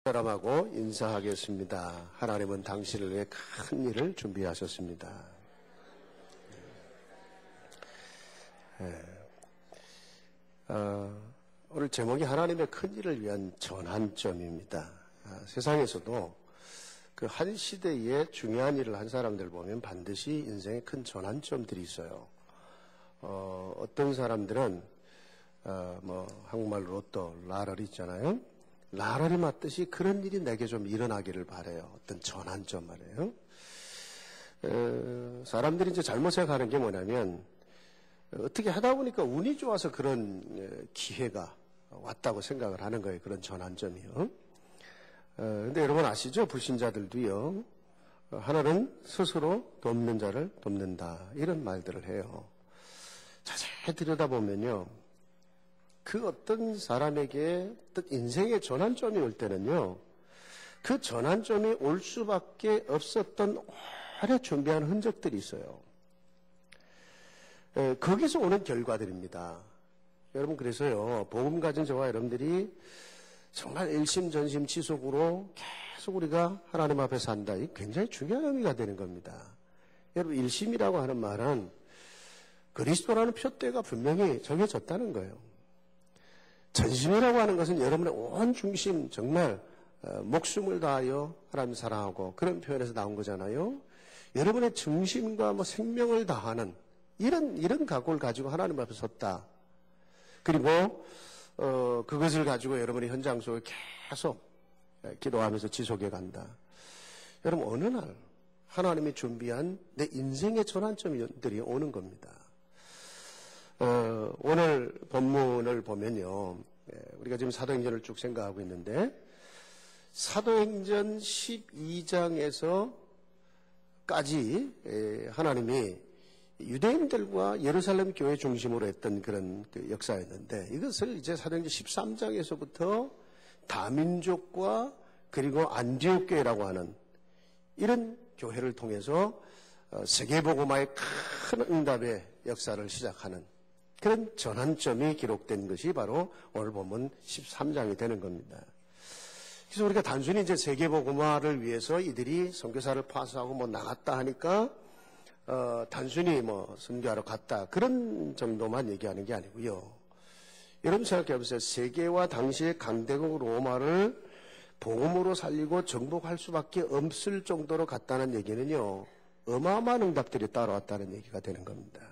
사람하고 인사하겠습니다. 하나님은 당신을 위해 큰 일을 준비하셨습니다. 오늘 제목이 하나님의 큰 일을 위한 전환점입니다. 세상에서도 그 한 시대에 중요한 일을 한 사람들 보면 반드시 인생에 큰 전환점들이 있어요. 어떤 사람들은 한국말로 로또, 라러리 있잖아요. 라러리 맞듯이 그런 일이 내게 좀 일어나기를 바라요. 어떤 전환점 말이에요. 사람들이 이제 잘못 생각하는 게 뭐냐면 어떻게 하다 보니까 운이 좋아서 그런 기회가 왔다고 생각을 하는 거예요. 그런 전환점이요. 근데 여러분 아시죠? 불신자들도요. 하나는 스스로 돕는 자를 돕는다. 이런 말들을 해요. 자세히 들여다보면요. 그 어떤 사람에게 어떤 인생의 전환점이 올 때는요, 그 전환점이 올 수밖에 없었던 오래 준비한 흔적들이 있어요. 거기서 오는 결과들입니다. 여러분, 그래서요, 복음 가진 저와 여러분들이 정말 일심전심치속으로 계속 우리가 하나님 앞에 산다. 이 굉장히 중요한 의미가 되는 겁니다. 여러분, 일심이라고 하는 말은 그리스도라는 표대가 분명히 정해졌다는 거예요. 전심이라고 하는 것은 여러분의 온 중심, 정말 목숨을 다하여 하나님 사랑하고 그런 표현에서 나온 거잖아요. 여러분의 중심과 생명을 다하는 이런 각오를 가지고 하나님 앞에 섰다. 그리고 그것을 가지고 여러분의 현장 속에 계속 기도하면서 지속해 간다. 여러분 어느 날 하나님이 준비한 내 인생의 전환점들이 오는 겁니다. 오늘 본문을 보면요. 우리가 지금 사도행전을 쭉 생각하고 있는데 사도행전 12장에서까지 하나님이 유대인들과 예루살렘 교회 중심으로 했던 그런 역사였는데 이것을 이제 사도행전 13장에서부터 다민족과 그리고 안디옥 교회라고 하는 이런 교회를 통해서 세계복음화의 큰 응답의 역사를 시작하는 그런 전환점이 기록된 것이 바로 오늘 보면 13장이 되는 겁니다. 그래서 우리가 단순히 이제 세계복음화를 위해서 이들이 선교사를 파수하고 나갔다 하니까 단순히 선교하러 갔다 그런 정도만 얘기하는 게 아니고요. 여러분 생각해 보세요. 세계와 당시의 강대국 로마를 복음으로 살리고 정복할 수밖에 없을 정도로 갔다는 얘기는요. 어마어마한 응답들이 따라왔다는 얘기가 되는 겁니다.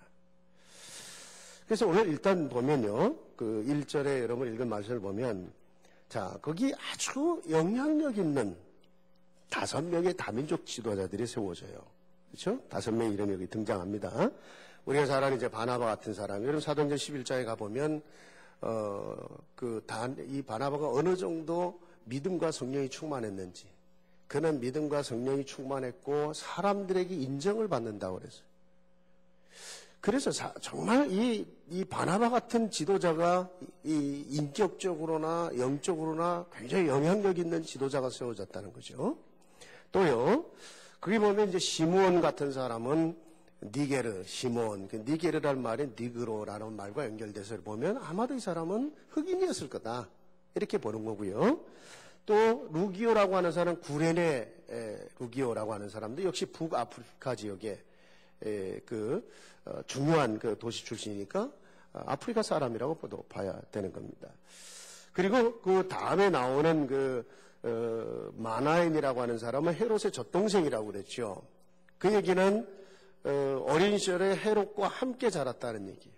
그래서 오늘 일단 보면요. 그 1절에 여러분 읽은 말씀을 보면 자, 거기 아주 영향력 있는 5명의 다민족 지도자들이 세워져요. 그렇죠? 5명의 이름이 여기 등장합니다. 우리가 잘 아는 이제 바나바 같은 사람. 여러분 사도행전 11장에 가보면 이 바나바가 어느 정도 믿음과 성령이 충만했는지 그는 믿음과 성령이 충만했고 사람들에게 인정을 받는다고 그랬어요. 그래서 정말 이 바나바 같은 지도자가 이 인격적으로나 영적으로나 굉장히 영향력 있는 지도자가 세워졌다는 거죠. 또요, 거기 보면 이제 시므온 같은 사람은 니게르, 시므온, 니게르라는 말이 니그로라는 말과 연결돼서 보면 아마도 이 사람은 흑인이었을 거다. 이렇게 보는 거고요. 또 루기오라고 하는 사람은 구레네 루기오라고 하는 사람도 역시 북아프리카 지역에 중요한 그 도시 출신이니까 아프리카 사람이라고 봐야 되는 겁니다. 그리고 그 다음에 나오는 마나엔이라고 하는 사람은 헤롯의 젖동생이라고 그랬죠. 그 얘기는 어린 시절에 헤롯과 함께 자랐다는 얘기예요.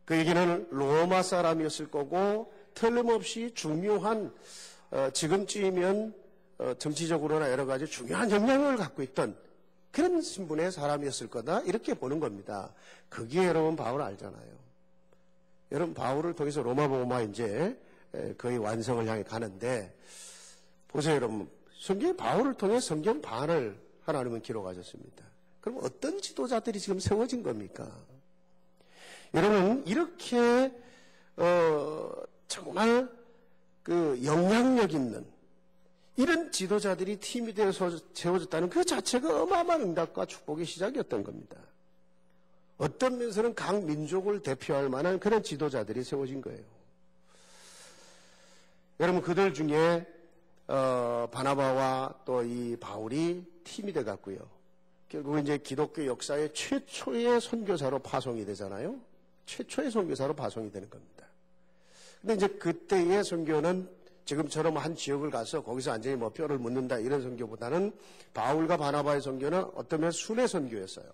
그 얘기는 로마 사람이었을 거고 틀림없이 중요한 지금쯤이면 정치적으로나 여러 가지 중요한 영향력을 갖고 있던 그런 신분의 사람이었을 거다 이렇게 보는 겁니다. 그게 여러분 바울 알잖아요. 여러분 바울을 통해서 로마 복음화 이제 거의 완성을 향해 가는데 보세요 여러분. 성경 바울을 통해 성경 반을 하나님은 기록하셨습니다. 그럼 어떤 지도자들이 지금 세워진 겁니까? 여러분 이렇게 정말 그 영향력 있는 이런 지도자들이 팀이 되어서 세워졌다는 그 자체가 어마어마한 응답과 축복의 시작이었던 겁니다. 어떤 면에서는 각 민족을 대표할 만한 그런 지도자들이 세워진 거예요. 여러분 그들 중에 바나바와 또 이 바울이 팀이 돼 갔고요. 결국 이제 기독교 역사의 최초의 선교사로 파송이 되잖아요. 최초의 선교사로 파송이 되는 겁니다. 근데 이제 그때의 선교는 지금처럼 한 지역을 가서 거기서 완전히 뭐 뼈를 묻는다 이런 선교보다는 바울과 바나바의 선교는 어쩌면 순회 선교였어요.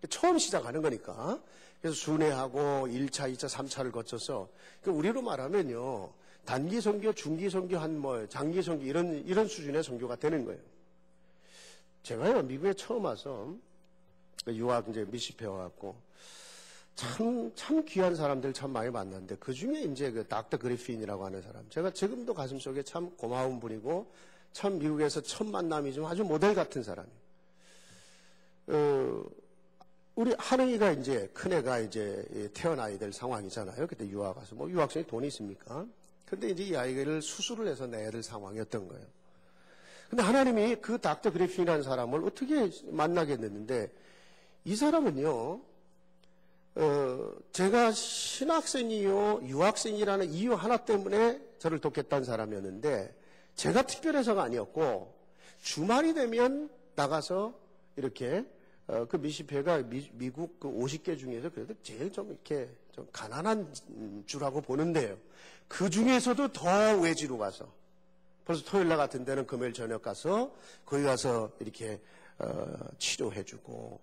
처음 시작하는 거니까. 그래서 순회하고 1차, 2차, 3차를 거쳐서 우리로 말하면요. 단기 선교, 중기 선교, 장기 선교 이런 수준의 선교가 되는 거예요. 제가요, 미국에 처음 와서 유학 이제 미시페 와갖고 참 귀한 사람들 참 많이 만났는데 그 중에 이제 그 닥터 그리핀이라고 하는 사람. 제가 지금도 가슴속에 참 고마운 분이고 참 미국에서 첫 만남이지만 아주 모델 같은 사람이에요. 우리 하능이가 이제 큰애가 이제 태어나야 될 상황이잖아요. 그때 유학 가서 뭐 유학생이 돈이 있습니까? 근데 이제 이 아이를 수술을 해서 내야 될 상황이었던 거예요. 근데 하나님이 그 닥터 그리핀이라는 사람을 어떻게 만나게 됐는데 이 사람은요, 제가 신학생이요, 유학생이라는 이유 하나 때문에 저를 돕겠다는 사람이었는데 제가 특별해서가 아니었고 주말이 되면 나가서 이렇게 그 미시페가 미국 그 50개 중에서 그래도 제일 좀 이렇게 좀 가난한 주라고 보는데요. 그 중에서도 더 외지로 가서 벌써 토요일 날 같은 데는 금요일 저녁 가서 거기 가서 이렇게 치료해주고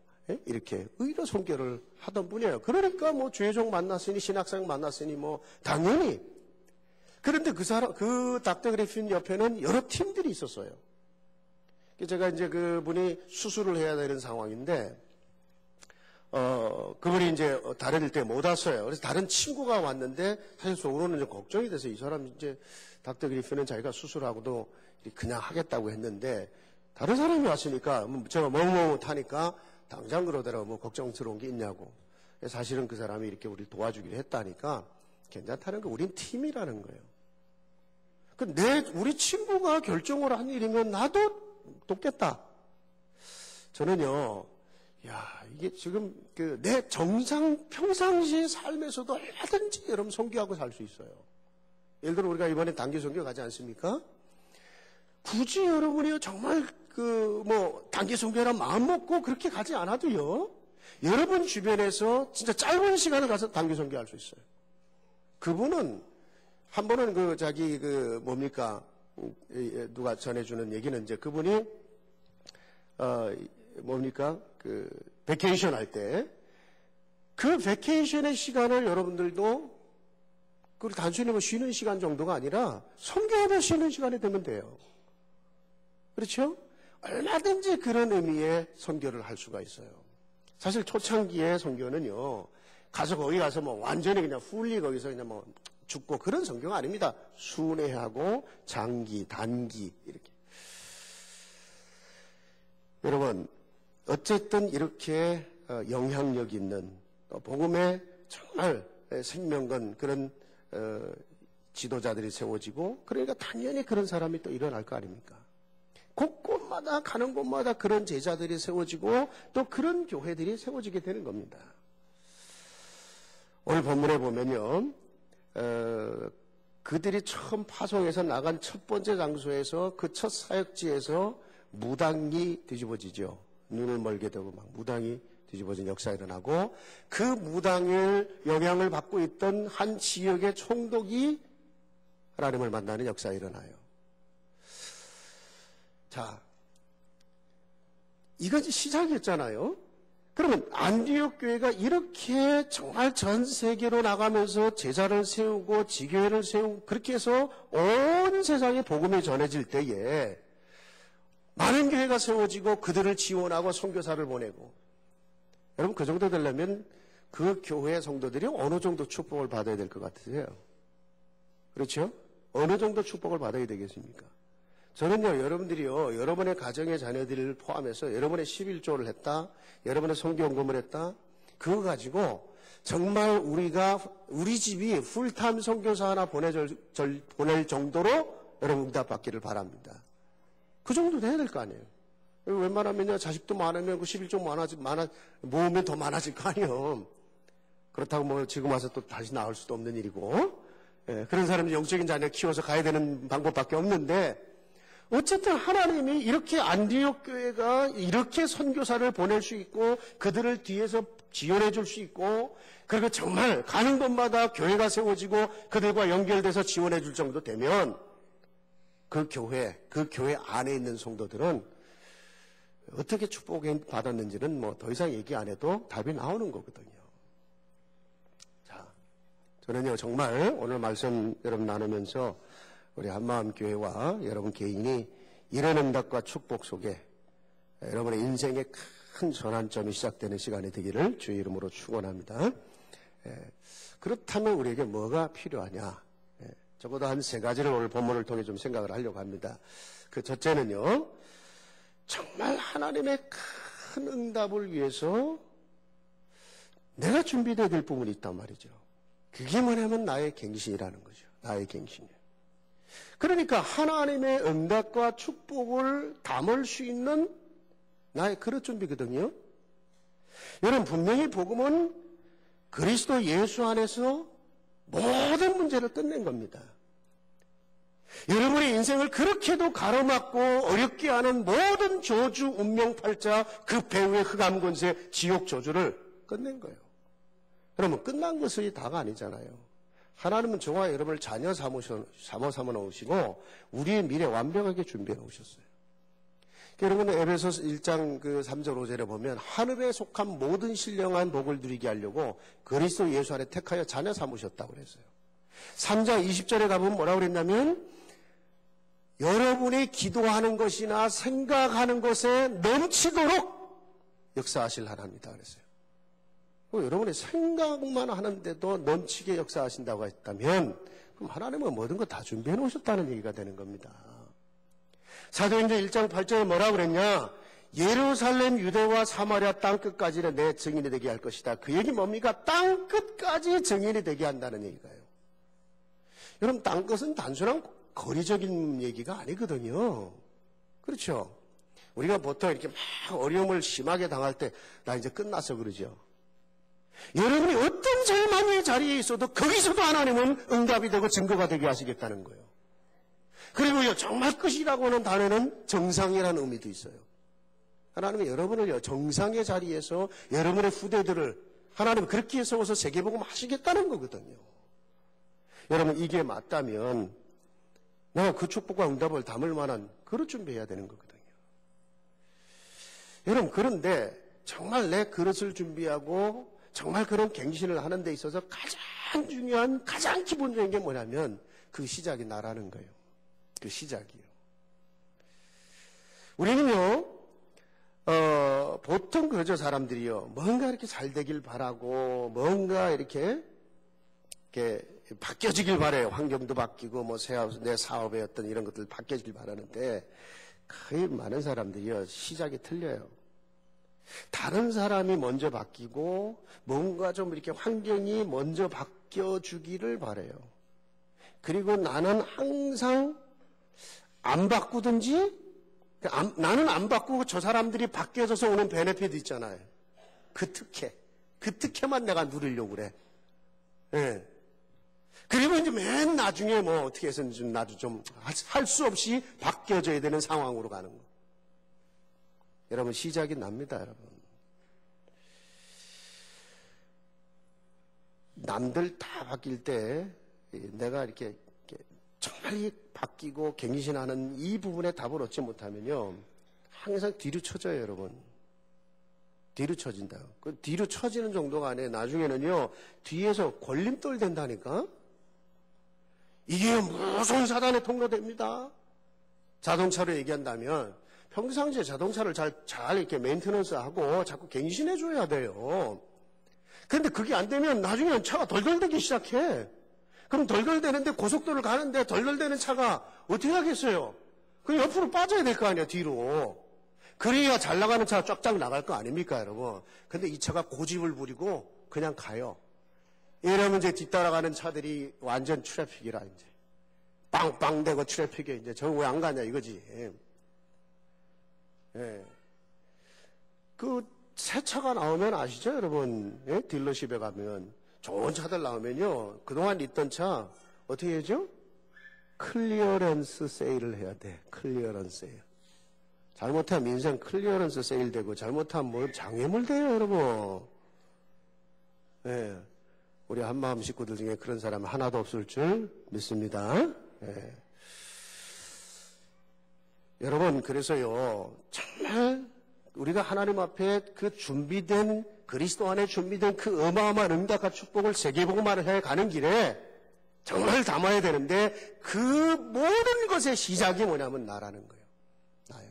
이렇게 의료 선교를 하던 분이에요. 그러니까 뭐 주의종 만났으니 신학생 만났으니 뭐 당연히. 그런데 그 닥터 그리핀 옆에는 여러 팀들이 있었어요. 제가 이제 그분이 수술을 해야 되는 상황인데 그분이 이제 다른 때 못 왔어요. 그래서 다른 친구가 왔는데 사실 속으로는 이제 걱정이 돼서 이 사람 이제 닥터 그리핀은 자기가 수술하고도 그냥 하겠다고 했는데 다른 사람이 왔으니까 제가 멍멍하니까 당장 그러더라고 뭐 걱정스러운 게 있냐고. 사실은 그 사람이 이렇게 우리 도와주기로 했다니까 괜찮다는 거 우린 팀이라는 거예요. 우리 친구가 결정을 한 일이면 나도 돕겠다. 저는요, 이게 지금 내 평상시 삶에서도 얼마든지 여러분 선교하고 살 수 있어요. 예를 들어 우리가 이번에 단기 선교 가지 않습니까? 굳이 여러분이 정말 단기 선교라 마음 먹고 그렇게 가지 않아도요, 여러분 주변에서 진짜 짧은 시간을 가서 단기 선교할 수 있어요. 그분은 한 번은 누가 전해주는 얘기는 이제 그분이 베케이션 할 때 그 베케이션의 시간을 여러분들도 단순히 쉬는 시간 정도가 아니라 선교하다 쉬는 시간이 되면 돼요. 그렇죠? 얼마든지 그런 의미의 선교를 할 수가 있어요. 사실 초창기의 선교는요, 거기 가서 완전히 그냥 풀리 거기서 그냥 죽고 그런 선교가 아닙니다. 순회하고 장기, 단기 이렇게. 여러분, 어쨌든 이렇게 영향력 있는 복음의 정말 생명건 그런 지도자들이 세워지고 그러니까 당연히 그런 사람이 또 일어날 거 아닙니까? 곳곳마다 가는 곳마다 그런 제자들이 세워지고 또 그런 교회들이 세워지게 되는 겁니다. 오늘 본문에 보면요. 그들이 처음 파송해서 나간 첫 번째 장소에서 그 첫 사역지에서 무당이 뒤집어지죠. 눈을 멀게 되고 무당이 뒤집어진 역사가 일어나고 그 무당의 영향을 받고 있던 한 지역의 총독이 하나님을 만나는 역사가 일어나요. 자, 이건 시작이었잖아요. 그러면 안디옥 교회가 이렇게 정말 전 세계로 나가면서 제자를 세우고 지교회를 세우고 그렇게 해서 온 세상에 복음이 전해질 때에 많은 교회가 세워지고 그들을 지원하고 선교사를 보내고 여러분 그 정도 되려면 그 교회 성도들이 어느 정도 축복을 받아야 될 것 같으세요? 그렇죠? 어느 정도 축복을 받아야 되겠습니까? 저는요, 여러분들이요, 여러분의 가정의 자녀들을 포함해서 여러분의 11조를 했다, 여러분의 성교연금을 했다, 그거 가지고 정말 우리 집이 풀타임 선교사 하나 보낼 정도로 여러분 응답받기를 바랍니다. 그 정도 돼야 될 거 아니에요. 웬만하면요, 자식도 많으면 그 11조 모으면 더 많아질 거 아니에요. 그렇다고 지금 와서 또 다시 나올 수도 없는 일이고, 그런 사람이 영적인 자녀 키워서 가야 되는 방법밖에 없는데, 어쨌든 하나님이 이렇게 안디옥 교회가 이렇게 선교사를 보낼 수 있고 그들을 뒤에서 지원해 줄 수 있고 그리고 정말 가는 곳마다 교회가 세워지고 그들과 연결돼서 지원해 줄 정도 되면 그 교회 안에 있는 성도들은 어떻게 축복을 받았는지는 뭐 더 이상 얘기 안 해도 답이 나오는 거거든요. 자, 저는요 정말 오늘 말씀 여러분 나누면서 우리 한마음교회와 여러분 개인이 이런 응답과 축복 속에 여러분의 인생의 큰 전환점이 시작되는 시간이 되기를 주의 이름으로 축원합니다. 그렇다면 우리에게 뭐가 필요하냐? 적어도 한 세 가지를 오늘 본문을 통해 좀 생각을 하려고 합니다. 그 첫째는요, 정말 하나님의 큰 응답을 위해서 내가 준비되어야 될 부분이 있단 말이죠. 그게 뭐냐면 나의 갱신이라는 거죠. 나의 갱신이에요. 그러니까 하나님의 응답과 축복을 담을 수 있는 나의 그릇 준비거든요. 여러분 분명히 복음은 그리스도 예수 안에서 모든 문제를 끝낸 겁니다. 여러분의 인생을 그렇게도 가로막고 어렵게 하는 모든 저주, 운명팔자, 그 배후의 흑암 권세, 지옥 저주를 끝낸 거예요. 그러면 끝난 것이 다가 아니잖아요. 하나님은 저와 여러분을 자녀 삼아 놓으시고 우리의 미래 완벽하게 준비해 놓으셨어요. 여러분은 에베소서 1장 그 3절 5절에 보면 하늘에 속한 모든 신령한 복을 누리게 하려고 그리스도 예수 안에 택하여 자녀 삼으셨다고 그랬어요. 3장 20절에 가보면 뭐라고 그랬냐면 여러분이 기도하는 것이나 생각하는 것에 넘치도록 역사하실 하나님이다 그랬어요. 여러분이 생각만 하는데도 넘치게 역사하신다고 했다면 그럼 하나님은 모든 거 다 준비해 놓으셨다는 얘기가 되는 겁니다. 사도행전 1장 8절에 뭐라고 그랬냐? 예루살렘, 유대와 사마리아 땅끝까지는 내 증인이 되게 할 것이다. 그 얘기 뭡니까? 땅끝까지 증인이 되게 한다는 얘기가요. 여러분 땅끝은 단순한 거리적인 얘기가 아니거든요. 그렇죠? 우리가 보통 이렇게 막 어려움을 심하게 당할 때 나 이제 끝났어 그러죠. 여러분이 어떤 절망의 자리에 있어도 거기서도 하나님은 응답이 되고 증거가 되게 하시겠다는 거예요. 그리고요 정말 끝이라고 하는 단어는 정상이라는 의미도 있어요. 하나님은 여러분을 정상의 자리에서 여러분의 후대들을 하나님은 그렇게 세워서 세계복음 하시겠다는 거거든요. 여러분 이게 맞다면 내가 그 축복과 응답을 담을 만한 그릇 준비해야 되는 거거든요. 여러분 그런데 정말 내 그릇을 준비하고 정말 그런 갱신을 하는 데 있어서 가장 중요한 가장 기본적인 게 뭐냐면 그 시작이 나라는 거예요. 그 시작이요. 우리는요 보통 그러죠. 사람들이요 뭔가 이렇게 잘 되길 바라고 뭔가 이렇게 바뀌어지길 바래요. 환경도 바뀌고 뭐 내 사업의 어떤 이런 것들 바뀌어지길 바라는데 거의 많은 사람들이요 시작이 틀려요. 다른 사람이 먼저 바뀌고 뭔가 좀 이렇게 환경이 먼저 바뀌어주기를 바래요. 그리고 나는 항상 안 바꾸든지 나는 안 바꾸고 저 사람들이 바뀌어져서 오는 베네핏 있잖아요. 그 특혜만 내가 누리려고 그래. 예. 그리고 이제 맨 나중에 뭐 어떻게 해서 나도 좀 할 수 없이 바뀌어져야 되는 상황으로 가는 거. 여러분 시작이 납니다, 여러분. 남들 다 바뀔 때 내가 이렇게 정말 바뀌고 갱신하는 이 부분에 답을 얻지 못하면요 항상 뒤로 쳐져요, 여러분. 뒤로 쳐진다. 그 뒤로 쳐지는 정도가 아니에요. 나중에는요 뒤에서 걸림돌 된다니까. 이게 무슨 사단의 통로됩니다. 자동차로 얘기한다면 평상시에 자동차를 잘 이렇게 메인테넌스하고 자꾸 갱신해줘야 돼요. 그런데 그게 안 되면 나중에는 차가 덜덜대기 시작해. 그럼 덜덜대는데 고속도로를 가는데 덜덜대는 차가 어떻게 하겠어요? 그 옆으로 빠져야 될 거 아니에요, 뒤로. 그래야 잘 나가는 차가 쫙쫙 나갈 거 아닙니까, 여러분? 근데 이 차가 고집을 부리고 그냥 가요. 이러면 이제 뒤따라가는 차들이 완전 트래픽이라, 이제. 빵빵대고 트래픽에 이제 저 왜 안 가냐, 이거지. 예. 그 새 차가 나오면 아시죠, 여러분? 예? 딜러십에 가면 좋은 차들 나오면요 그동안 있던 차 어떻게 해야죠? 클리어런스 세일을 해야 돼. 클리어런스 세일. 잘못하면 인생 클리어런스 세일 되고 잘못하면 뭐 장애물 돼요, 여러분. 예. 우리 한마음 식구들 중에 그런 사람 하나도 없을 줄 믿습니다. 예. 여러분, 그래서요, 정말 우리가 하나님 앞에 그 준비된, 그리스도 안에 준비된 그 어마어마한 응답과 축복을 세계복음화를 해 가는 길에 정말 담아야 되는데 그 모든 것의 시작이 뭐냐면 나라는 거예요. 나요.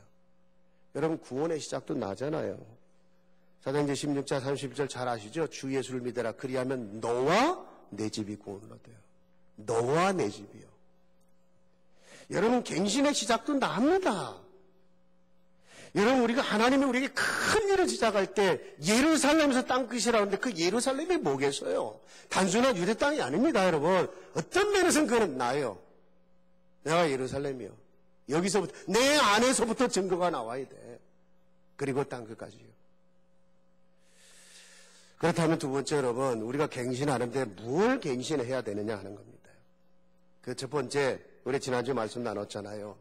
여러분, 구원의 시작도 나잖아요. 사도행전 16장 31절 잘 아시죠? 주 예수를 믿어라. 그리하면 너와 내 집이 구원을 얻어요. 너와 내 집이요. 여러분, 갱신의 시작도 납니다. 여러분, 우리가 하나님이 우리에게 큰 일을 시작할 때 예루살렘에서 땅끝이라고 하는데 그 예루살렘이 뭐겠어요? 단순한 유대 땅이 아닙니다, 여러분. 어떤 면에서는 그건 나요. 내가 예루살렘이요. 여기서부터, 내 안에서부터 증거가 나와야 돼. 그리고 땅끝까지요. 그렇다면 두 번째, 여러분, 우리가 갱신하는데 뭘 갱신해야 되느냐 하는 겁니다. 그 첫 번째, 우리 지난주에 말씀 나눴잖아요.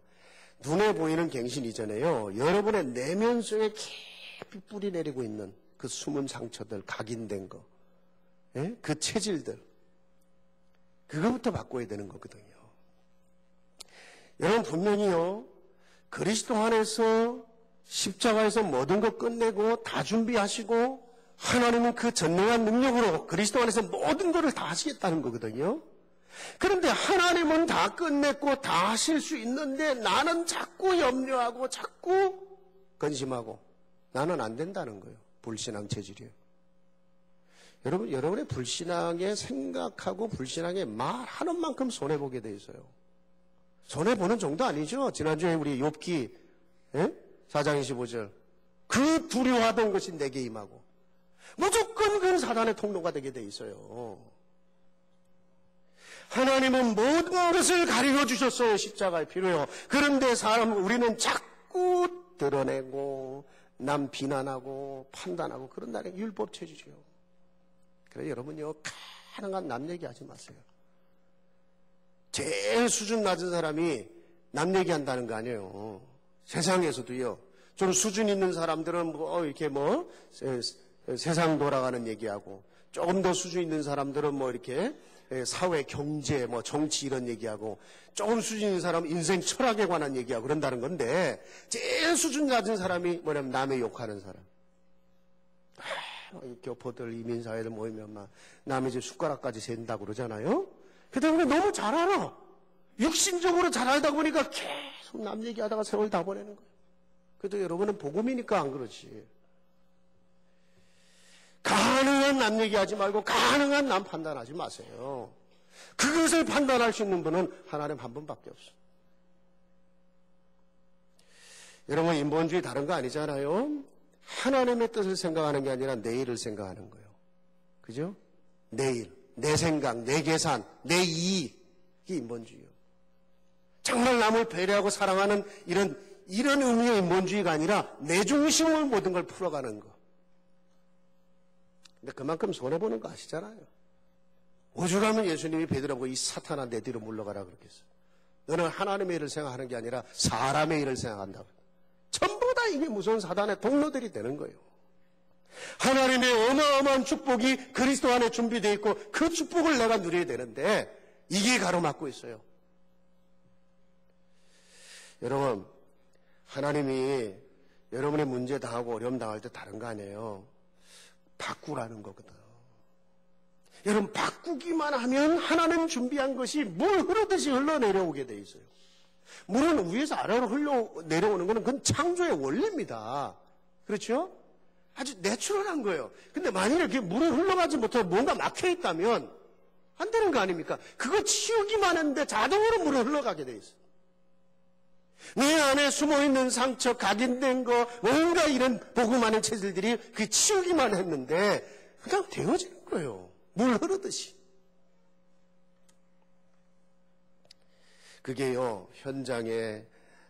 눈에 보이는 갱신 이전에요, 여러분의 내면 속에 깊이 뿌리 내리고 있는 그 숨은 상처들, 각인된 거, 예? 그 체질들, 그거부터 바꿔야 되는 거거든요. 여러분, 분명히요, 그리스도 안에서 십자가에서 모든 거 끝내고 다 준비하시고 하나님은 그 전능한 능력으로 그리스도 안에서 모든 것을 다 하시겠다는 거거든요. 그런데 하나님은 다 끝냈고 다 하실 수 있는데 나는 자꾸 염려하고 자꾸 근심하고 나는 안 된다는 거예요. 불신앙 체질이에요. 여러분, 여러분의 불신앙에 생각하고 불신앙에 말하는 만큼 손해보게 돼 있어요. 손해보는 정도 아니죠. 지난주에 우리 욥기 4장 25절 그 두려워하던 것이 내게 임하고 무조건 그 사단의 통로가 되게 돼 있어요. 하나님은 모든 것을 가리켜 주셨어요. 십자가의 피로요. 그런데 우리는 자꾸 드러내고 남 비난하고 판단하고 그런다는 게 율법 체질이요. 그래서 여러분요, 가능한 남 얘기하지 마세요. 제일 수준 낮은 사람이 남 얘기한다는 거 아니에요. 세상에서도요. 좀 수준 있는 사람들은 이렇게 세상 돌아가는 얘기하고 조금 더 수준 있는 사람들은 이렇게 사회, 경제, 정치 이런 얘기하고 조금 수준 있는 사람은 인생 철학에 관한 얘기하고 그런다는 건데 제일 수준 낮은 사람이 뭐냐면 남의 욕하는 사람. 이 교포들, 이민사회들 모이면 막 남의 집 숟가락까지 샌다고 그러잖아요. 그 때문에 너무 잘 알아. 육신적으로 잘 알다 보니까 계속 남 얘기하다가 세월 다 보내는 거예요. 그래도 여러분은 복음이니까 안 그렇지. 가능한 남 얘기하지 말고 가능한 남 판단하지 마세요. 그것을 판단할 수 있는 분은 하나님 한 분밖에 없어요. 여러분, 인본주의 다른 거 아니잖아요. 하나님의 뜻을 생각하는 게 아니라 내일을 생각하는 거예요. 그죠? 내일, 내 생각, 내 계산, 내 이익이 인본주의예요. 정말 남을 배려하고 사랑하는 이런 의미의 인본주의가 아니라 내 중심으로 모든 걸 풀어가는 거. 근데 그만큼 손해보는 거 아시잖아요. 오죽하면 예수님이 베드로보고 이 사탄아 내 뒤로 물러가라 그랬겠어요. 너는 하나님의 일을 생각하는 게 아니라 사람의 일을 생각한다고. 전부 다 이게 무서운 사단의 동료들이 되는 거예요. 하나님의 어마어마한 축복이 그리스도 안에 준비되어 있고 그 축복을 내가 누려야 되는데 이게 가로막고 있어요. 여러분, 하나님이 여러분의 문제 당하고 어려움 당할 때 다른 거 아니에요. 바꾸라는 거거든. 여러분, 바꾸기만 하면 하나님 준비한 것이 물 흐르듯이 흘러내려오게 돼 있어요. 물은 위에서 아래로 흘러내려오는 것은 그건 창조의 원리입니다. 그렇죠? 아주 내추럴한 거예요. 근데 만일에 그게 물을 흘러가지 못하고 뭔가 막혀있다면 안 되는 거 아닙니까? 그거 치우기만 했는데 자동으로 물을 흘러가게 돼 있어요. 내 안에 숨어있는 상처, 각인된 거, 뭔가 이런 복음하는 체질들이 그 치우기만 했는데 그냥 되어지는 거예요. 물 흐르듯이. 그게요, 현장에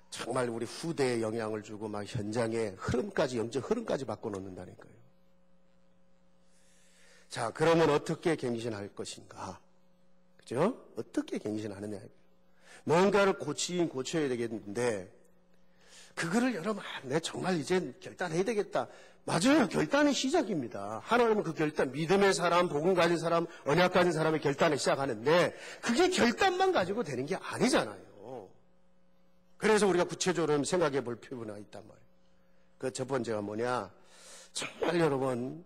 정말 우리 후대에 영향을 주고 막 현장의 흐름까지, 영적 흐름까지 바꿔놓는다니까요. 자, 그러면 어떻게 갱신할 것인가? 그죠? 어떻게 갱신하느냐. 뭔가를 고쳐야 되겠는데 그거를 여러분 내가 정말 이제 결단해야 되겠다. 맞아요. 결단의 시작입니다. 하나님은 그 결단, 믿음의 사람, 복음 가진 사람, 언약 가진 사람의 결단을 시작하는데 그게 결단만 가지고 되는 게 아니잖아요. 그래서 우리가 구체적으로 생각해 볼 필요가 있단 말이에요. 그 첫 번째가 뭐냐? 정말 여러분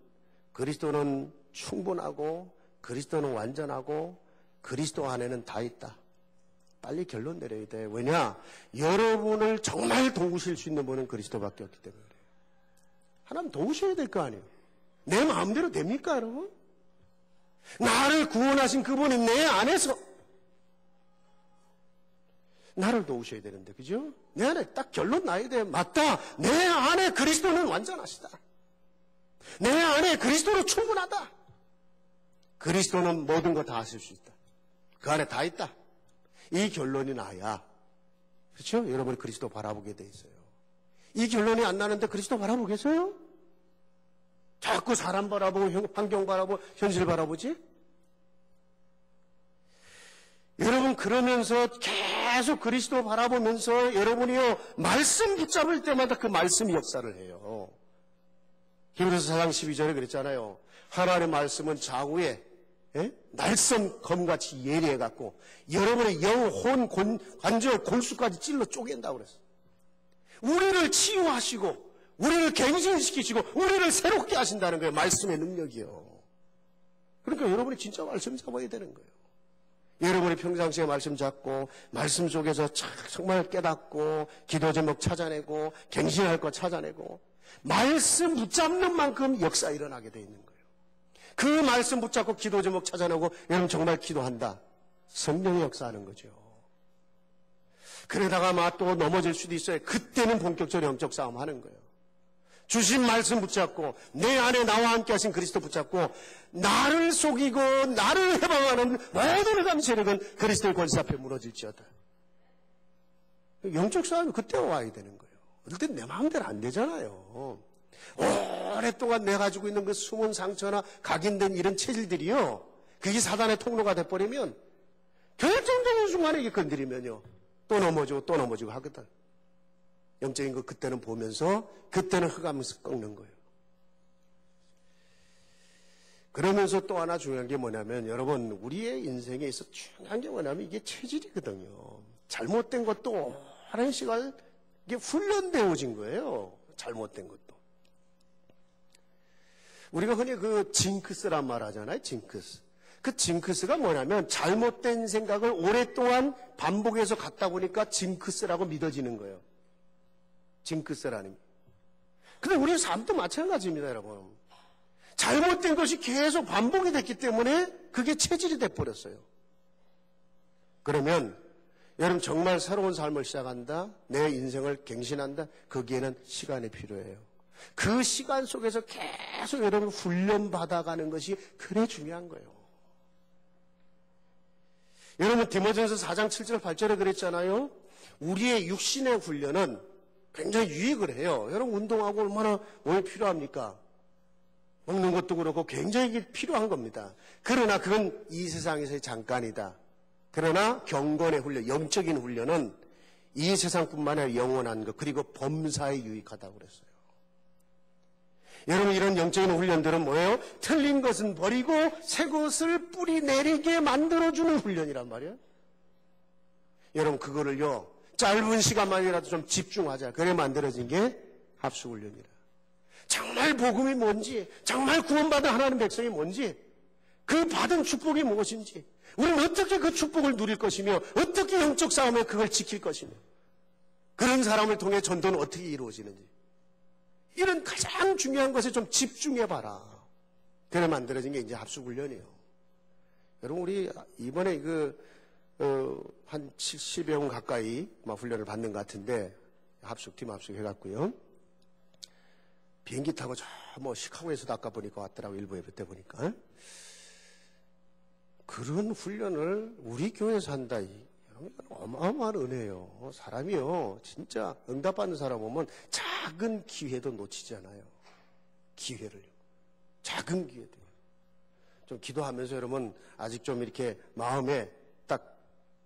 그리스도는 충분하고 그리스도는 완전하고 그리스도 안에는 다 있다. 빨리 결론 내려야 돼. 왜냐? 여러분을 정말 도우실 수 있는 분은 그리스도밖에 없기 때문에 그래요. 하나님 도우셔야 될 거 아니에요. 내 마음대로 됩니까, 여러분? 나를 구원하신 그분이 내 안에서 나를 도우셔야 되는데, 그죠? 내 안에 딱 결론 나야 돼. 맞다. 내 안에 그리스도는 완전하시다. 내 안에 그리스도로 충분하다. 그리스도는 모든 거 다 하실 수 있다. 그 안에 다 있다. 이 결론이 나야. 그렇죠? 여러분이 그리스도 바라보게 돼 있어요. 이 결론이 안 나는데 그리스도 바라보겠어요? 자꾸 사람 바라보고 환경 바라보고 현실 바라보지? 여러분 그러면서 계속 그리스도 바라보면서 여러분이요 말씀 붙잡을 때마다 그 말씀이 역사를 해요. 히브리서 4장 12절에 그랬잖아요. 하나님의 말씀은 좌우에 날선 검같이 예리해갖고 여러분의 영, 혼, 관절, 골수까지 찔러 쪼갠다고 그랬어요. 우리를 치유하시고 우리를 갱신시키시고 우리를 새롭게 하신다는 거예요. 말씀의 능력이요. 그러니까 여러분이 진짜 말씀 잡아야 되는 거예요. 여러분이 평상시에 말씀 잡고 말씀 속에서 정말 깨닫고 기도 제목 찾아내고 갱신할 거 찾아내고 말씀 붙잡는 만큼 역사 일어나게 돼 있는 거예요. 그 말씀 붙잡고 기도 제목 찾아내고 여러분 정말 기도한다. 성령이 역사하는 거죠. 그러다가 또 넘어질 수도 있어요. 그때는 본격적으로 영적 싸움 하는 거예요. 주신 말씀 붙잡고 내 안에 나와 함께 하신 그리스도 붙잡고 나를 속이고 나를 해방하는 모든 흑암 세력은 그리스도의 권세 앞에 무너질지어다. 영적 싸움이 그때 와야 되는 거예요. 어떨 땐 내 마음대로 안 되잖아요. 오랫동안 내가 가지고 있는 그 숨은 상처나 각인된 이런 체질들이요. 그게 사단의 통로가 돼버리면 결정적인 순간에 이게 건드리면요. 또 넘어지고 하거든. 영적인 거 그때는 보면서 그때는 흑암에서 꺾는 거예요. 그러면서 또 하나 중요한 게 뭐냐면 여러분 우리의 인생에 있어 중요한 게 뭐냐면 이게 체질이거든요. 잘못된 것도 오랜 시간 이게 훈련되어진 거예요. 잘못된 것도. 우리가 흔히 그 징크스란 말 하잖아요. 징크스. 그 징크스가 뭐냐면 잘못된 생각을 오랫동안 반복해서 갖다 보니까 징크스라고 믿어지는 거예요. 징크스라는 게. 근데 우리 삶도 마찬가지입니다, 여러분. 잘못된 것이 계속 반복이 됐기 때문에 그게 체질이 돼버렸어요. 그러면 여러분 정말 새로운 삶을 시작한다, 내 인생을 갱신한다, 거기에는 시간이 필요해요. 그 시간 속에서 계속 여러분 훈련받아가는 것이 그래 중요한 거예요. 여러분 디모데전서 4장 7절 8절에 그랬잖아요. 우리의 육신의 훈련은 굉장히 유익을 해요. 여러분 운동하고 얼마나 오래 필요합니까? 먹는 것도 그렇고 굉장히 필요한 겁니다. 그러나 그건 이 세상에서의 잠깐이다. 그러나 경건의 훈련, 영적인 훈련은 이 세상뿐만 아니라 영원한 것, 그리고 범사에 유익하다고 그랬어요. 여러분 이런 영적인 훈련들은 뭐예요? 틀린 것은 버리고 새 것을 뿌리 내리게 만들어주는 훈련이란 말이에요. 여러분 그거를요 짧은 시간만이라도 좀 집중하자. 그래 만들어진 게 합수훈련이라. 정말 복음이 뭔지, 정말 구원받은 하나님 백성이 뭔지, 그 받은 축복이 무엇인지, 우리는 어떻게 그 축복을 누릴 것이며 어떻게 영적 싸움에 그걸 지킬 것이며 그런 사람을 통해 전도는 어떻게 이루어지는지, 이런 가장 중요한 것에 좀 집중해봐라. 그래 만들어진 게 이제 합수훈련이에요. 여러분 우리 이번에 한 70여 명 가까이 훈련을 받는 것 같은데 팀 합숙해갖고요. 비행기 타고 저 시카고에서도 아까 보니까 왔더라고. 일부 예배 때 보니까. 그런 훈련을 우리 교회에서 한다. 어마어마한 은혜예요. 사람이요. 진짜 응답받는 사람 오면 작은 기회도 놓치지 않아요. 기회를요. 작은 기회도. 좀 기도하면서 여러분 아직 좀 이렇게 마음에 딱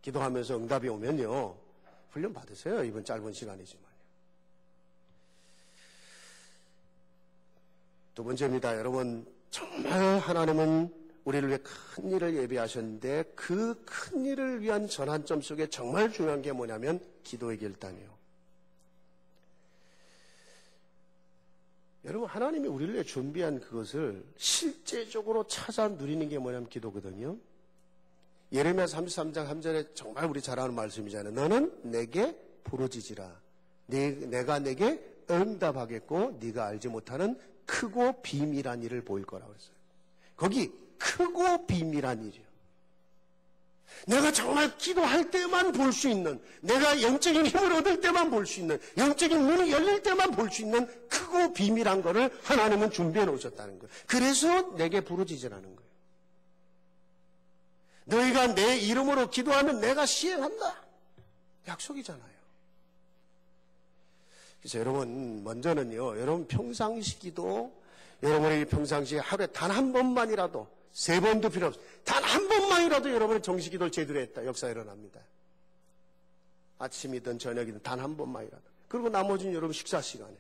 기도하면서 응답이 오면요, 훈련 받으세요. 이번 짧은 시간이지만요. 두 번째입니다. 여러분, 정말 하나님은 우리를 위해 큰 일을 예비하셨는데 그 큰 일을 위한 전환점 속에 정말 중요한 게 뭐냐면 기도의 결단이에요. 여러분, 하나님이 우리를 위해 준비한 그것을 실제적으로 찾아 누리는 게 뭐냐면 기도거든요. 예레미야 33장 3절에 정말 우리 잘 아는 말씀이잖아요. 너는 내게 부르짖으라. 내가 내게 응답하겠고 네가 알지 못하는 크고 비밀한 일을 보일 거라고 했어요. 거기 크고 비밀한 일이요. 내가 정말 기도할 때만 볼 수 있는, 내가 영적인 힘을 얻을 때만 볼 수 있는, 영적인 문이 열릴 때만 볼 수 있는 크고 비밀한 거를 하나님은 준비해 놓으셨다는 거예요. 그래서 내게 부르짖으라는 거예요. 너희가 내 이름으로 기도하면 내가 시행한다. 약속이잖아요. 그래서 여러분, 먼저는요, 여러분 평상시 기도, 여러분이 평상시에 하루에 단 한 번만이라도, 3번도 필요 없어요. 단 한 번만이라도 여러분의 정식 기도를 제대로 했다. 역사 일어납니다. 아침이든 저녁이든 단 한 번만이라도. 그리고 나머지는 여러분 식사 시간에.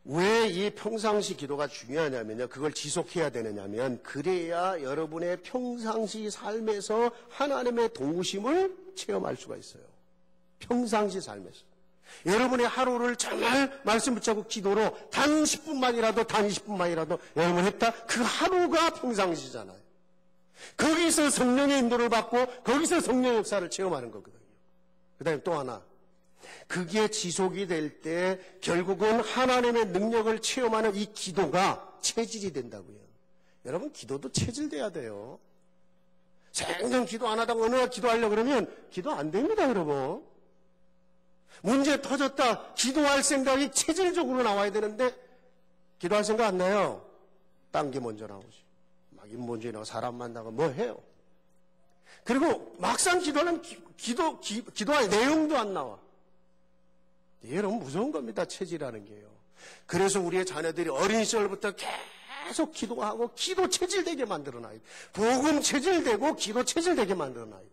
왜 이 평상시 기도가 중요하냐면요. 그걸 지속해야 되느냐면, 그래야 여러분의 평상시 삶에서 하나님의 도우심을 체험할 수가 있어요. 평상시 삶에서. 여러분의 하루를 정말 말씀 붙잡고 기도로 단 10분만이라도 단 20분만이라도 여러분 했다. 그 하루가 평상시잖아요. 거기서 성령의 인도를 받고 거기서 성령의 역사를 체험하는 거거든요. 그 다음에 또 하나, 그게 지속이 될 때 결국은 하나님의 능력을 체험하는 이 기도가 체질이 된다고요. 여러분, 기도도 체질돼야 돼요. 생전 기도 안 하다가 어느 날 기도하려고 그러면 기도 안 됩니다, 여러분. 문제 터졌다, 기도할 생각이 체질적으로 나와야 되는데 기도할 생각 안 나요. 딴 게 먼저 나오지. 막 인본주의 나고 사람 만나고 뭐 해요. 그리고 막상 기도하면 기도할 내용도 안 나와. 여러분, 무서운 겁니다, 체질이라는 게요. 그래서 우리의 자녀들이 어린 시절부터 계속 기도하고 기도 체질되게 만들어놔야 돼요. 복음 체질되고 기도 체질되게 만들어놔야 돼요.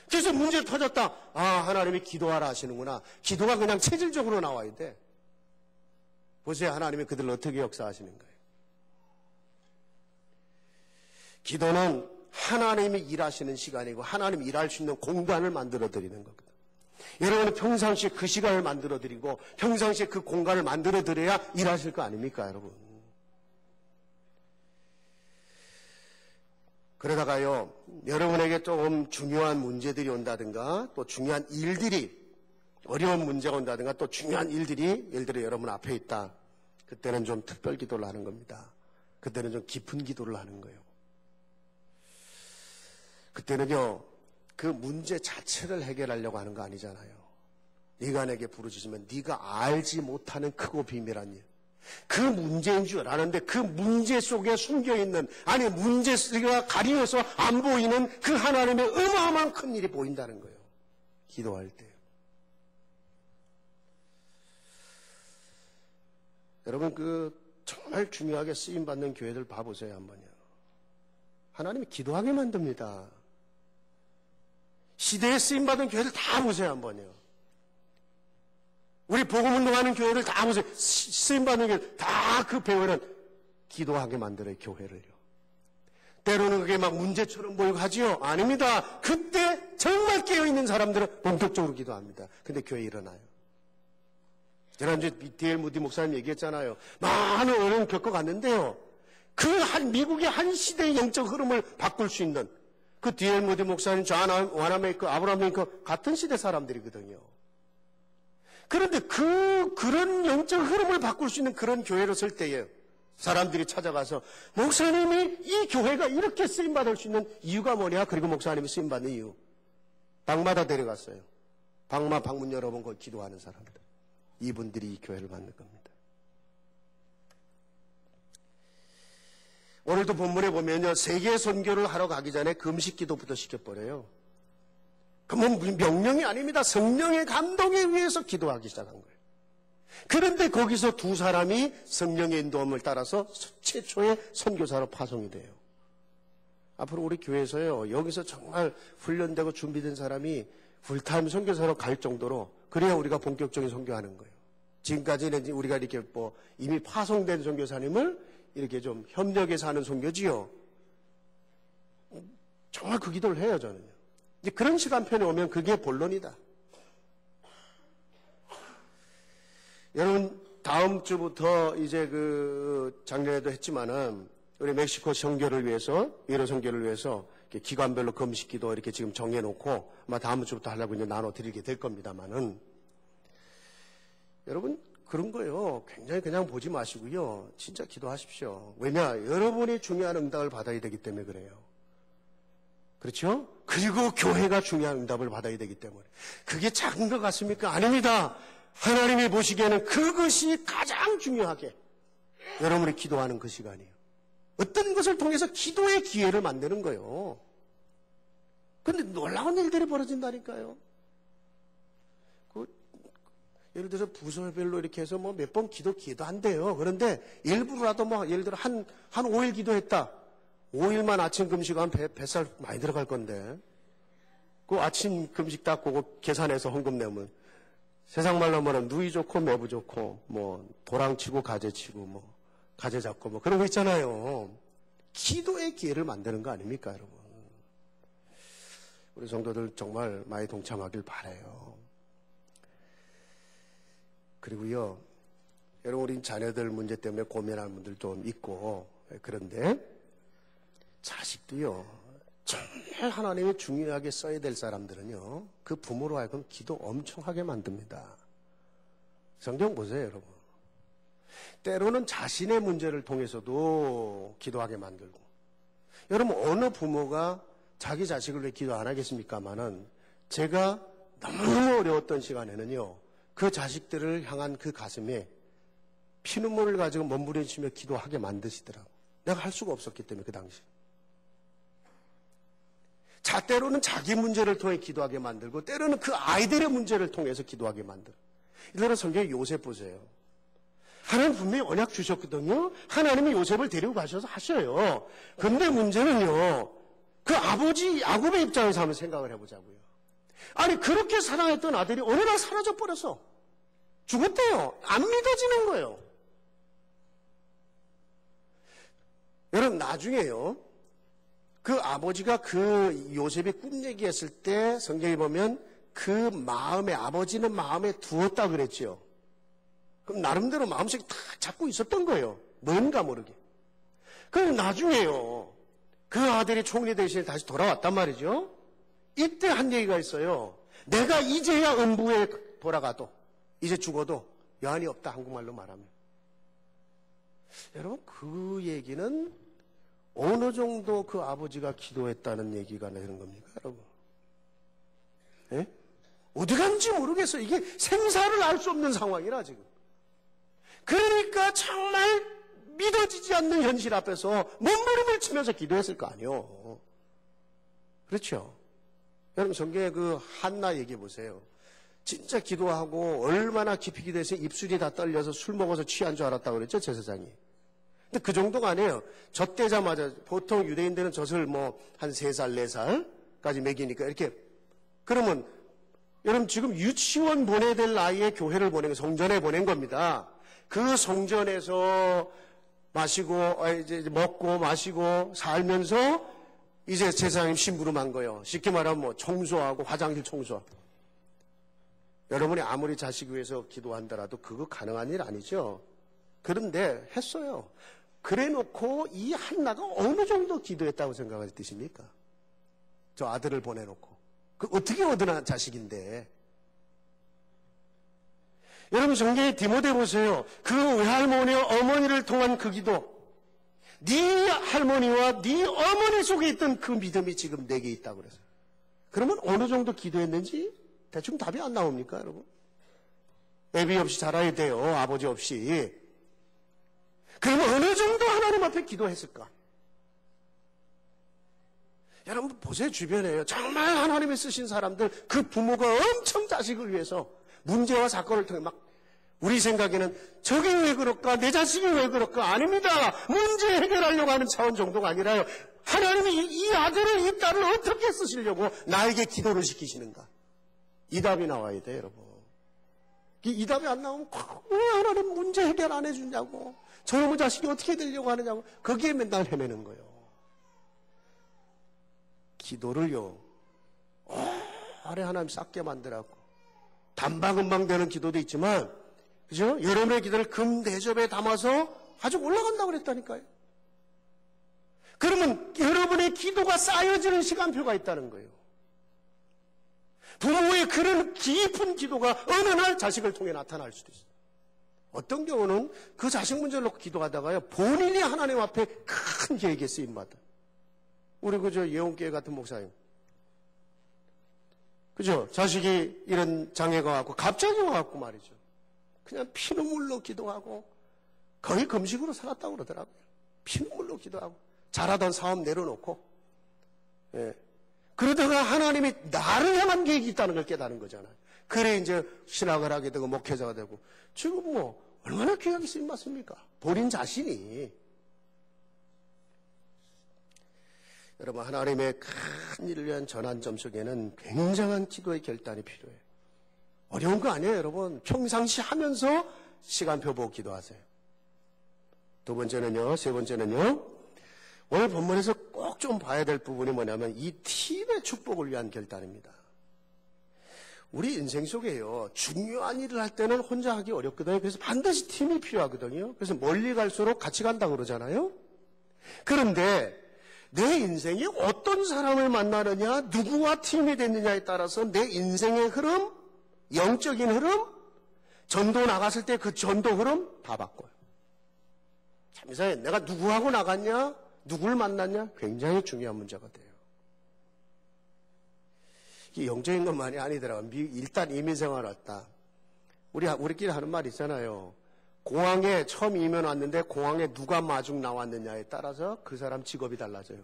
그래서 문제 터졌다. 아, 하나님이 기도하라 하시는구나. 기도가 그냥 체질적으로 나와야 돼. 보세요, 하나님이 그들을 어떻게 역사하시는 거예요. 기도는 하나님이 일하시는 시간이고 하나님이 일할 수 있는 공간을 만들어드리는 거거든. 여러분은 평상시에 그 시간을 만들어드리고 평상시에 그 공간을 만들어드려야 일하실 거 아닙니까, 여러분? 그러다가요, 여러분에게 조금 중요한 문제들이 온다든가 또 중요한 일들이, 어려운 문제가 온다든가 또 중요한 일들이 예를 들어 여러분 앞에 있다. 그때는 좀 특별 기도를 하는 겁니다. 그때는 좀 깊은 기도를 하는 거예요. 그때는요, 그 문제 자체를 해결하려고 하는 거 아니잖아요. 네가 내게 부르짖으면 네가 알지 못하는 크고 비밀한 일. 그 문제인 줄 아는데 그 문제 속에 숨겨있는, 아니 문제가 가리워서 안 보이는 그 하나님의 어마어마한 큰 일이 보인다는 거예요. 기도할 때. 여러분, 정말 중요하게 쓰임받는 교회들 봐보세요, 한번요. 하나님이 기도하게 만듭니다. 시대에 쓰임받은 교회들 다 보세요, 한번요. 우리 복음운동하는 교회들 다 보세요. 쓰임받는 교회 다 그 배우는 기도하게 만들어요, 교회를요. 때로는 그게 막 문제처럼 보이고 하지요? 아닙니다. 그때 정말 깨어있는 사람들은 본격적으로 기도합니다. 근데 교회 일어나요. 지난주에 D.L. 무디 목사님 얘기했잖아요. 많은 어려움 겪어갔는데요. 미국의 한 시대의 영적 흐름을 바꿀 수 있는 그 D.L. 무디 목사님, 존 와나메이커, 아브라함 링컨 같은 시대 사람들이거든요. 그런데 그런 영적 흐름을 바꿀 수 있는 그런 교회로 설 때에 사람들이 찾아가서 목사님이 이 교회가 이렇게 쓰임받을 수 있는 이유가 뭐냐? 그리고 목사님이 쓰임받는 이유. 방마다 데려갔어요. 방문 열어본 걸 기도하는 사람들. 이분들이 이 교회를 만든 겁니다. 오늘도 본문에 보면요, 세계 선교를 하러 가기 전에 금식 기도부터 시켜버려요. 그건 명령이 아닙니다. 성령의 감동에 의해서 기도하기 시작한 거예요. 그런데 거기서 두 사람이 성령의 인도함을 따라서 최초의 선교사로 파송이 돼요. 앞으로 우리 교회에서요, 여기서 정말 훈련되고 준비된 사람이 풀타임 선교사로 갈 정도로 그래야 우리가 본격적인 선교하는 거예요. 지금까지는 우리가 이렇게 이미 파송된 선교사님을 이렇게 좀 협력해서 하는 선교지요. 정말 그 기도를 해요, 저는요. 이제 그런 시간편에 오면 그게 본론이다. 여러분, 다음 주부터 이제 작년에도 했지만은 우리 멕시코 선교를 위해서, 위로 선교를 위해서 이렇게 기관별로 금식기도 이렇게 지금 정해놓고 아마 다음 주부터 하려고 이제 나눠드리게 될 겁니다만은 여러분, 그런 거요. 굉장히 그냥 보지 마시고요. 진짜 기도하십시오. 왜냐? 여러분이 중요한 응답을 받아야 되기 때문에 그래요. 그렇죠? 그리고 교회가 중요한 응답을 받아야 되기 때문에. 그게 작은 것 같습니까? 아닙니다. 하나님이 보시기에는 그것이 가장 중요하게 여러분이 기도하는 그 시간이에요. 어떤 것을 통해서 기도의 기회를 만드는 거예요. 그런데 놀라운 일들이 벌어진다니까요. 예를 들어서 부서별로 이렇게 해서 몇 번 기도 기회도 안 돼요. 그런데 일부라도 예를 들어 한 5일 기도했다. 5일만 아침 금식하면 뱃살 많이 들어갈 건데. 그 아침 금식 딱 그거 계산해서 헌금 내면 세상 말로 말하면 누이 좋고 매부 좋고 도랑 치고 가재 치고 가재 잡고 그런 거 있잖아요. 기도의 기회를 만드는 거 아닙니까, 여러분? 우리 성도들 정말 많이 동참하길 바라요. 그리고요, 여러분 우리 자녀들 문제 때문에 고민하는 분들 좀 있고 그런데 자식도요, 정말 하나님이 중요하게 써야 될 사람들은요, 그 부모로 하여금 기도 엄청 하게 만듭니다. 성경 보세요, 여러분. 때로는 자신의 문제를 통해서도 기도하게 만들고, 여러분 어느 부모가 자기 자식을 위해 기도 안 하겠습니까마는 제가 너무 어려웠던 시간에는요, 그 자식들을 향한 그 가슴에 피눈물을 가지고 몸부림치며 기도하게 만드시더라고. 내가 할 수가 없었기 때문에 그 당시. 때로는 자기 문제를 통해 기도하게 만들고 때로는 그 아이들의 문제를 통해서 기도하게 만들어. 이들은 성경에 요셉 보세요. 하나님 분명히 언약 주셨거든요. 하나님이 요셉을 데리고 가셔서 하셔요. 그런데 문제는요, 그 아버지 야곱의 입장에서 한번 생각을 해보자고요. 아니 그렇게 사랑했던 아들이 어느 날 사라져 버려서 죽었대요. 안 믿어지는 거예요. 여러분 나중에요, 그 아버지가 그 요셉이 꿈 얘기했을 때 성경에 보면 그 마음에, 아버지는 마음에 두었다 그랬죠. 그럼 나름대로 마음속에 다 잡고 있었던 거예요. 뭔가 모르게. 그럼 나중에요, 그 아들이 총리 대신에 다시 돌아왔단 말이죠. 이때 한 얘기가 있어요. 내가 이제야 음부에 돌아가도, 이제 죽어도 여한이 없다, 한국말로 말하면. 여러분 그 얘기는 어느 정도 그 아버지가 기도했다는 얘기가 되는 겁니까, 여러분? 예? 어디 간지 모르겠어요. 이게 생사를 알 수 없는 상황이라 지금. 그러니까 정말 믿어지지 않는 현실 앞에서 몸부림을 치면서 기도했을 거 아니에요. 그렇죠? 여러분 성경에 그 한나 얘기해 보세요. 진짜 기도하고 얼마나 깊이 기도해서 입술이 다 떨려서 술 먹어서 취한 줄 알았다고 그랬죠, 제사장이. 근데 그 정도가 아니에요. 젖대자마자 보통 유대인들은 젖을 한 3살, 4살까지 먹이니까 이렇게. 그러면 여러분 지금 유치원 보내야 될 나이에 교회를 보낸 거, 성전에 보낸 겁니다. 그 성전에서 마시고 이제 먹고 마시고 살면서 이제 제사장님 심부름한 거예요. 쉽게 말하면 청소하고 화장실 청소하고. 여러분이 아무리 자식 위해서 기도한다라도 그거 가능한 일 아니죠. 그런데 했어요. 그래 놓고 이 한나가 어느 정도 기도했다고 생각할 뜻입니까? 저 아들을 보내놓고. 그 어떻게 얻어난 자식인데. 여러분 성경에 디모데 보세요. 그 외할머니와 어머니를 통한 그 기도. 네 할머니와 네 어머니 속에 있던 그 믿음이 지금 내게 있다고 그랬어요. 그러면 어느 정도 기도했는지 대충 답이 안 나옵니까, 여러분? 애비 없이 자라야 돼요. 아버지 없이. 그러면 어느 정도 하나님 앞에 기도했을까? 여러분 보세요, 주변에요. 정말 하나님이 쓰신 사람들, 그 부모가 엄청 자식을 위해서 문제와 사건을 통해 막 우리 생각에는 저게 왜 그럴까? 내 자식이 왜 그럴까? 아닙니다. 문제 해결하려고 하는 차원 정도가 아니라요. 하나님이 이 아들을, 이 딸을 어떻게 쓰시려고 나에게 기도를 시키시는가? 이 답이 나와야 돼, 여러분. 이 답이 안 나오면 왜 하나님 문제 해결 안 해주냐고. 저놈의 자식이 어떻게 되려고 하느냐고. 거기에 맨날 헤매는 거예요. 기도를요, 아래 하나님 싹게 만들라고. 단방금방 되는 기도도 있지만, 그죠? 여러분의 기도를 금 대접에 담아서 아주 올라간다고 그랬다니까요. 그러면 여러분의 기도가 쌓여지는 시간표가 있다는 거예요. 부모의 그런 깊은 기도가 어느 날 자식을 통해 나타날 수도 있어요. 어떤 경우는 그 자식 문제를 놓고 기도하다가요, 본인이 하나님 앞에 큰 계획에 쓰임받아. 우리 그저 예원교회 같은 목사님. 그죠? 자식이 이런 장애가 왔고, 갑자기 와갖고 말이죠. 그냥 피눈물로 기도하고, 거의 금식으로 살았다고 그러더라고요. 피눈물로 기도하고, 잘하던 사업 내려놓고, 예. 그러다가 하나님이 나를 향한 계획이 있다는 걸 깨달은 거잖아요. 그래, 이제 신학을 하게 되고, 목회자가 되고, 지금 뭐, 얼마나 귀하게 쓰임받습니까? 본인 자신이. 여러분, 하나님의 큰 일을 위한 전환점 속에는 굉장한 기도의 결단이 필요해요. 어려운 거 아니에요, 여러분. 평상시 하면서 시간표 보고 기도하세요. 두 번째는요, 세 번째는요, 오늘 본문에서 꼭 좀 봐야 될 부분이 뭐냐면 이 팀의 축복을 위한 결단입니다. 우리 인생 속에요, 중요한 일을 할 때는 혼자 하기 어렵거든요. 그래서 반드시 팀이 필요하거든요. 그래서 멀리 갈수록 같이 간다고 그러잖아요. 그런데 내 인생이 어떤 사람을 만나느냐, 누구와 팀이 됐느냐에 따라서 내 인생의 흐름, 영적인 흐름, 전도 나갔을 때 그 전도 흐름 다 바꿔요. 참 이상해. 내가 누구하고 나갔냐, 누굴 만났냐, 굉장히 중요한 문제가 돼요. 이게 영적인 것만이 아니더라고요. 일단 이민생활 왔다. 우리끼리 하는 말 있잖아요. 공항에 처음 이민 왔는데 공항에 누가 마중 나왔느냐에 따라서 그 사람 직업이 달라져요.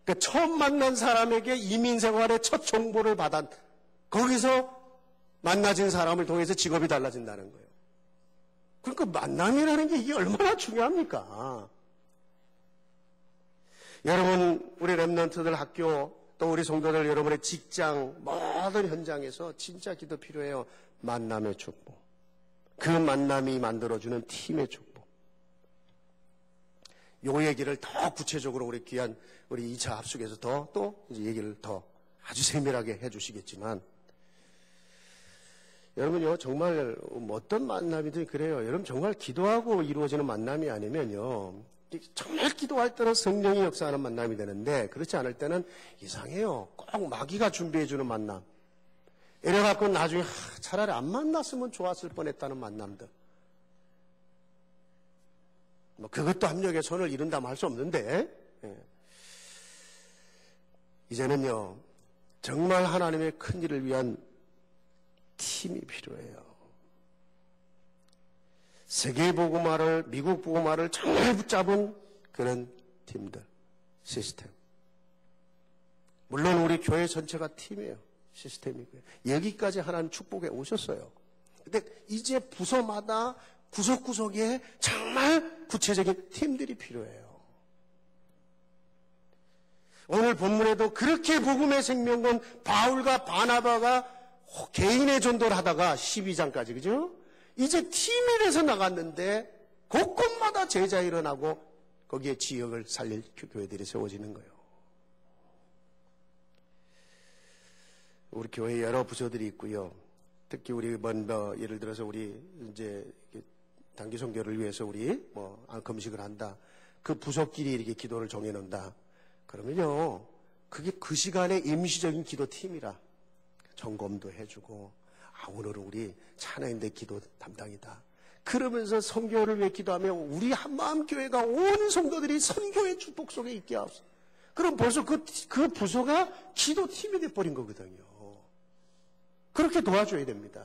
그러니까 처음 만난 사람에게 이민생활의 첫 정보를 받아 거기서 만나진 사람을 통해서 직업이 달라진다는 거예요. 그러니까 만남이라는 게 이게 얼마나 중요합니까? 여러분, 우리 렘넌트들 학교, 또 우리 성도들 여러분의 직장, 모든 현장에서 진짜 기도 필요해요. 만남의 축복. 그 만남이 만들어주는 팀의 축복. 요 얘기를 더 구체적으로 우리 귀한 우리 2차 합숙에서 또 이제 얘기를 더 아주 세밀하게 해주시겠지만, 여러분요, 정말 어떤 만남이든 그래요. 여러분 정말 기도하고 이루어지는 만남이 아니면요, 정말 기도할 때는 성령이 역사하는 만남이 되는데, 그렇지 않을 때는 이상해요. 꼭 마귀가 준비해주는 만남. 이래갖고 나중에 차라리 안 만났으면 좋았을 뻔했다는 만남들. 뭐 그것도 합력에 손을 이룬다면 할 수 없는데, 이제는요, 정말 하나님의 큰 일을 위한 팀이 필요해요. 세계 복음화를, 미국 복음화를 정말 붙잡은 그런 팀들, 시스템. 물론 우리 교회 전체가 팀이에요. 시스템이고요. 여기까지 하나님 축복해 오셨어요. 근데 이제 부서마다 구석구석에 정말 구체적인 팀들이 필요해요. 오늘 본문에도 그렇게 복음의 생명은 바울과 바나바가 개인의 전도를 하다가 12장까지, 그죠? 이제 팀이 돼서 나갔는데 곳곳마다 제자 일어나고 거기에 지역을 살릴 교회들이 세워지는 거예요. 우리 교회에 여러 부서들이 있고요. 특히 우리 예를 들어서 우리 이제 단기 선교를 위해서 우리 금식을 한다. 그 부서끼리 이렇게 기도를 정해놓는다. 그러면요, 그게 그 시간에 임시적인 기도팀이라 점검도 해주고, 오늘은 우리 찬양인대 기도 담당이다. 그러면서 선교를 위해 기도하며 우리 한마음교회가 온 성도들이 선교의 축복 속에 있게 하옵소서. 그럼 벌써 그 부서가 기도팀이 돼버린 거거든요. 그렇게 도와줘야 됩니다.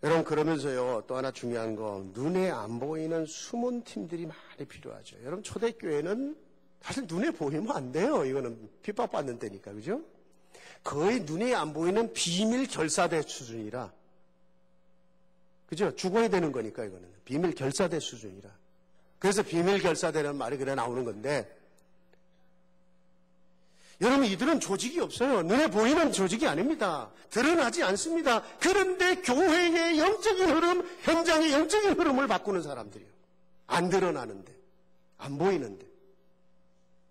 여러분, 그러면서요, 또 하나 중요한 거, 눈에 안 보이는 숨은 팀들이 많이 필요하죠. 여러분, 초대교회는 사실 눈에 보이면 안 돼요. 이거는 핍박받는 데니까, 그죠? 거의 눈에 안 보이는 비밀 결사대 수준이라. 그죠? 죽어야 되는 거니까 이거는. 비밀 결사대 수준이라. 그래서 비밀 결사대라는 말이 그래 나오는 건데, 여러분 이들은 조직이 없어요. 눈에 보이는 조직이 아닙니다. 드러나지 않습니다. 그런데 교회의 영적인 흐름, 현장의 영적인 흐름을 바꾸는 사람들이요. 안 드러나는데, 안 보이는데.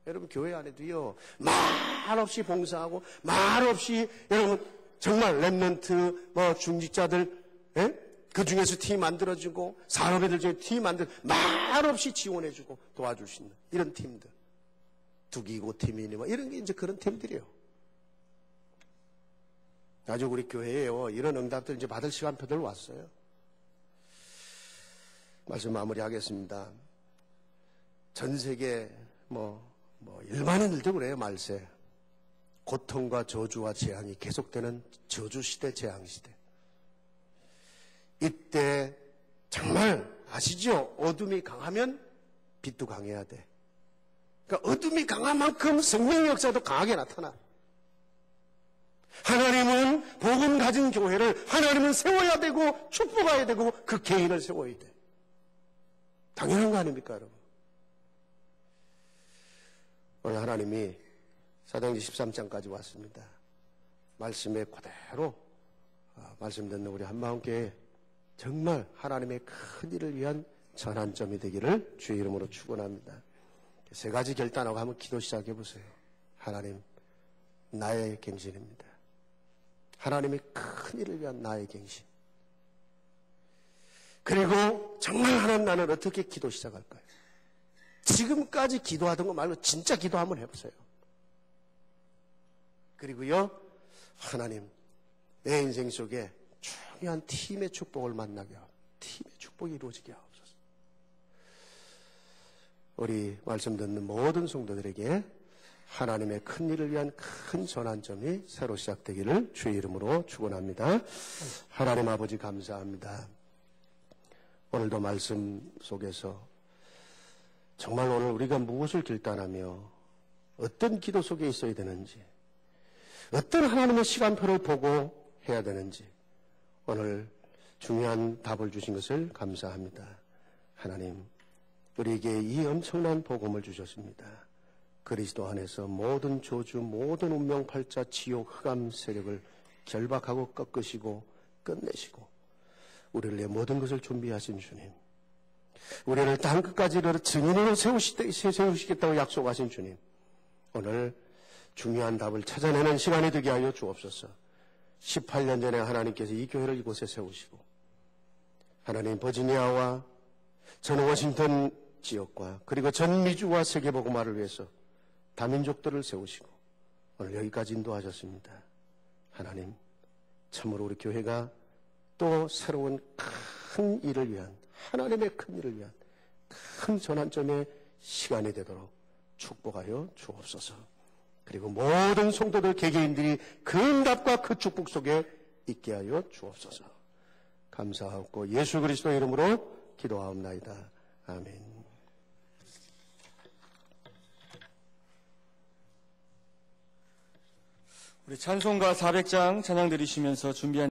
여러분 교회 안에도요, 말없이 봉사하고 말없이 여러분 정말 랩런트 중직자들, 그 중에서 팀 만들어주고 산업애들 중에 팀 만들 말없이 지원해주고 도와줄 수 있는 이런 팀들. 두기고 팀이니 뭐 이런 게 이제 그런 팀들이에요. 아주 우리 교회에요, 이런 응답들 이제 받을 시간표들 왔어요. 말씀 마무리하겠습니다. 전 세계 일반인들도 그래요. 말세. 고통과 저주와 재앙이 계속되는 저주시대, 재앙시대. 이때 정말 아시죠? 어둠이 강하면 빛도 강해야 돼. 그러니까 어둠이 강한 만큼 성령의 역사도 강하게 나타나. 하나님은 복음 가진 교회를 하나님은 세워야 되고 축복해야 되고 그 개인을 세워야 돼. 당연한 거 아닙니까, 여러분? 오늘 하나님이 사도행전 13장까지 왔습니다. 말씀에 그대로 말씀 듣는 우리 한마음교회 정말 하나님의 큰 일을 위한 전환점이 되기를 주의 이름으로 축원합니다. 세 가지 결단하고 한번 기도 시작해 보세요. 하나님, 나의 갱신입니다. 하나님의 큰 일을 위한 나의 갱신. 그리고 정말 하나님, 나는 어떻게 기도 시작할까요? 지금까지 기도하던 거 말고 진짜 기도 한번 해보세요. 그리고요, 하나님, 내 인생 속에 중요한 팀의 축복을 만나게 하옵소서. 팀의 축복이 이루어지게 하옵소서. 우리 말씀 듣는 모든 성도들에게 하나님의 큰 일을 위한 큰 전환점이 새로 시작되기를 주의 이름으로 축원합니다. 하나님 아버지 감사합니다. 오늘도 말씀 속에서 정말 오늘 우리가 무엇을 결단하며 어떤 기도 속에 있어야 되는지, 어떤 하나님의 시간표를 보고 해야 되는지 오늘 중요한 답을 주신 것을 감사합니다. 하나님, 우리에게 이 엄청난 복음을 주셨습니다. 그리스도 안에서 모든 저주, 모든 운명팔자, 지옥, 흑암 세력을 결박하고 꺾으시고 끝내시고 우리를 위해 모든 것을 준비하신 주님, 우리를 땅끝까지 증인으로 세우시겠다고 약속하신 주님, 오늘 중요한 답을 찾아내는 시간이 되게 하여 주옵소서. 18년 전에 하나님께서 이 교회를 이곳에 세우시고 하나님 버지니아와 전 워싱턴 지역과 그리고 전 미주와 세계복음화를 위해서 다민족들을 세우시고 오늘 여기까지 인도하셨습니다. 하나님, 참으로 우리 교회가 또 새로운 큰 일을 위한, 하나님의 큰 일을 위한 큰 전환점의 시간이 되도록 축복하여 주옵소서. 그리고 모든 성도들 개개인들이 그 응답과 그 축복 속에 있게 하여 주옵소서. 감사하고 예수 그리스도 이름으로 기도하옵나이다. 아멘. 우리 찬송가 400장 찬양 드리시면서 준비한